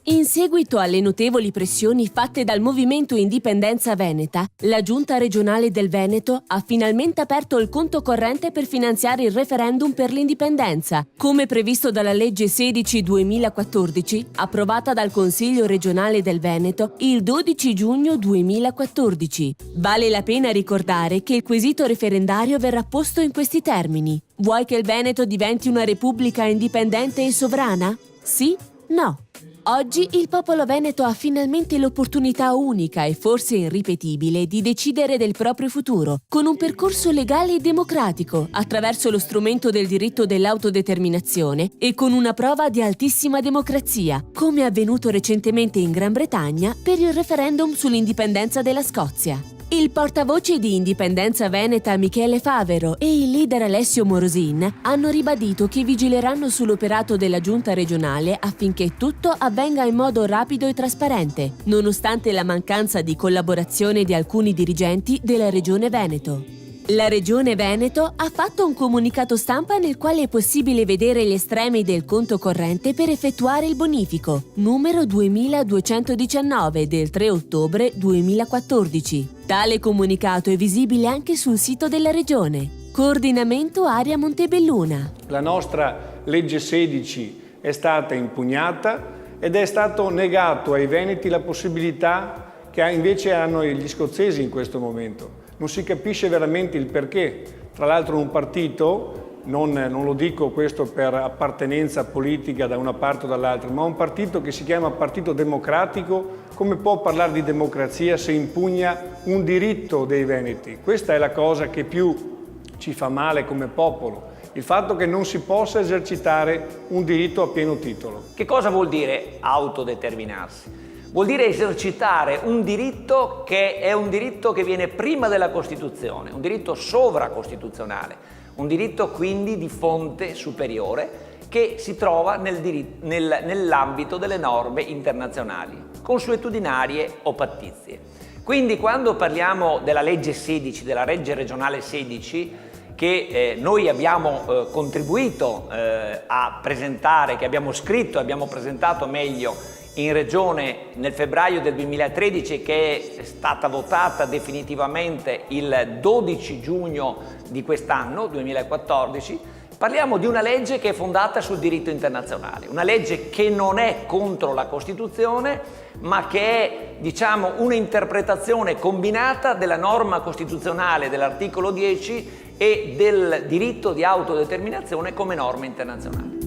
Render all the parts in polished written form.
In seguito alle notevoli pressioni fatte dal Movimento Indipendenza Veneta, la Giunta regionale del Veneto ha finalmente aperto il conto corrente per finanziare il referendum per l'indipendenza, come previsto dalla legge 16/2014, approvata dal Consiglio regionale del Veneto il 12 giugno 2014. Vale la pena ricordare che il quesito referendario verrà posto in questi termini: vuoi che il Veneto diventi una repubblica indipendente e sovrana? Sì? No. Oggi il popolo veneto ha finalmente l'opportunità unica e forse irripetibile di decidere del proprio futuro, con un percorso legale e democratico, attraverso lo strumento del diritto dell'autodeterminazione e con una prova di altissima democrazia, come è avvenuto recentemente in Gran Bretagna per il referendum sull'indipendenza della Scozia. Il portavoce di Indipendenza Veneta Michele Favero e il leader Alessio Morosin hanno ribadito che vigileranno sull'operato della giunta regionale affinché tutto avvenga in modo rapido e trasparente, nonostante la mancanza di collaborazione di alcuni dirigenti della Regione Veneto. La Regione Veneto ha fatto un comunicato stampa nel quale è possibile vedere gli estremi del conto corrente per effettuare il bonifico, numero 2219 del 3 ottobre 2014. Tale comunicato è visibile anche sul sito della Regione. Coordinamento Area Montebelluna. La nostra legge 16 è stata impugnata ed è stato negato ai veneti la possibilità che invece hanno gli scozzesi in questo momento. Non si capisce veramente il perché. Tra l'altro un partito, non lo dico questo per appartenenza politica da una parte o dall'altra, ma un partito che si chiama Partito Democratico, come può parlare di democrazia se impugna un diritto dei veneti? Questa è la cosa che più ci fa male come popolo, il fatto che non si possa esercitare un diritto a pieno titolo. Che cosa vuol dire autodeterminarsi? Vuol dire esercitare un diritto che è un diritto che viene prima della Costituzione, un diritto sovracostituzionale, un diritto quindi di fonte superiore che si trova nell'ambito delle norme internazionali, consuetudinarie o pattizie. Quindi quando parliamo della legge 16, della legge regionale 16, che noi abbiamo contribuito a presentare, che abbiamo scritto e abbiamo presentato meglio in Regione nel febbraio del 2013, che è stata votata definitivamente il 12 giugno di quest'anno, 2014, parliamo di una legge che è fondata sul diritto internazionale, una legge che non è contro la Costituzione, ma che è, diciamo, un'interpretazione combinata della norma costituzionale dell'articolo 10 e del diritto di autodeterminazione come norma internazionale.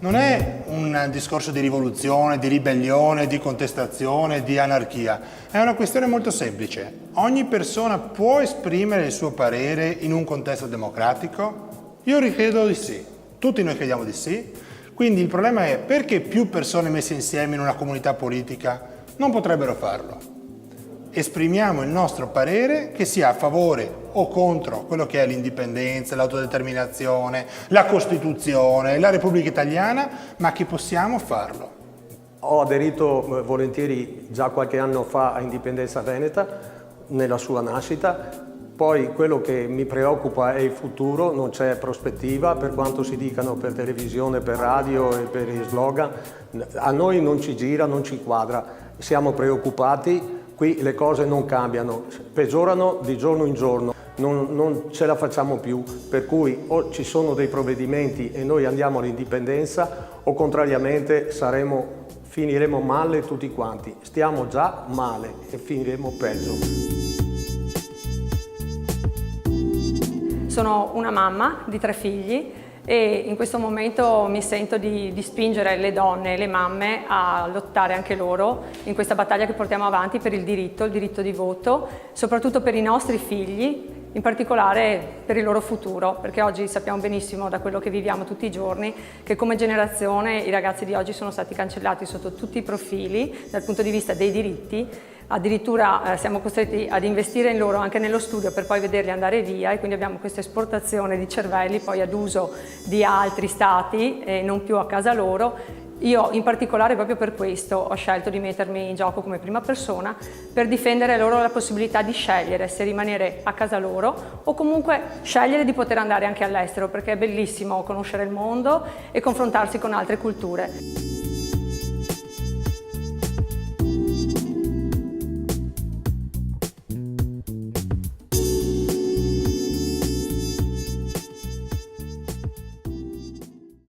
Non è un discorso di rivoluzione, di ribellione, di contestazione, di anarchia. È una questione molto semplice. Ogni persona può esprimere il suo parere in un contesto democratico? Io ricredo di sì. Tutti noi crediamo di sì. Quindi il problema è perché più persone messe insieme in una comunità politica non potrebbero farlo. Esprimiamo il nostro parere che sia a favore o contro quello che è l'indipendenza, l'autodeterminazione, la Costituzione, la Repubblica Italiana, ma che possiamo farlo. Ho aderito volentieri già qualche anno fa a Indipendenza Veneta, nella sua nascita. Poi quello che mi preoccupa è il futuro, non c'è prospettiva, per quanto si dicano per televisione, per radio e per i slogan. A noi non ci gira, non ci quadra, siamo preoccupati. Qui le cose non cambiano, peggiorano di giorno in giorno, non ce la facciamo più, per cui o ci sono dei provvedimenti e noi andiamo all'indipendenza o contrariamente finiremo male tutti quanti. Stiamo già male e finiremo peggio. Sono una mamma di 3 figli e in questo momento mi sento di spingere le donne e le mamme a lottare anche loro in questa battaglia che portiamo avanti per il diritto di voto, soprattutto per i nostri figli, in particolare per il loro futuro, perché oggi sappiamo benissimo da quello che viviamo tutti i giorni che come generazione i ragazzi di oggi sono stati cancellati sotto tutti i profili dal punto di vista dei diritti. Addirittura siamo costretti ad investire in loro anche nello studio per poi vederli andare via e quindi abbiamo questa esportazione di cervelli poi ad uso di altri stati e non più a casa loro. Io in particolare proprio per questo ho scelto di mettermi in gioco come prima persona per difendere loro la possibilità di scegliere se rimanere a casa loro o comunque scegliere di poter andare anche all'estero, perché è bellissimo conoscere il mondo e confrontarsi con altre culture.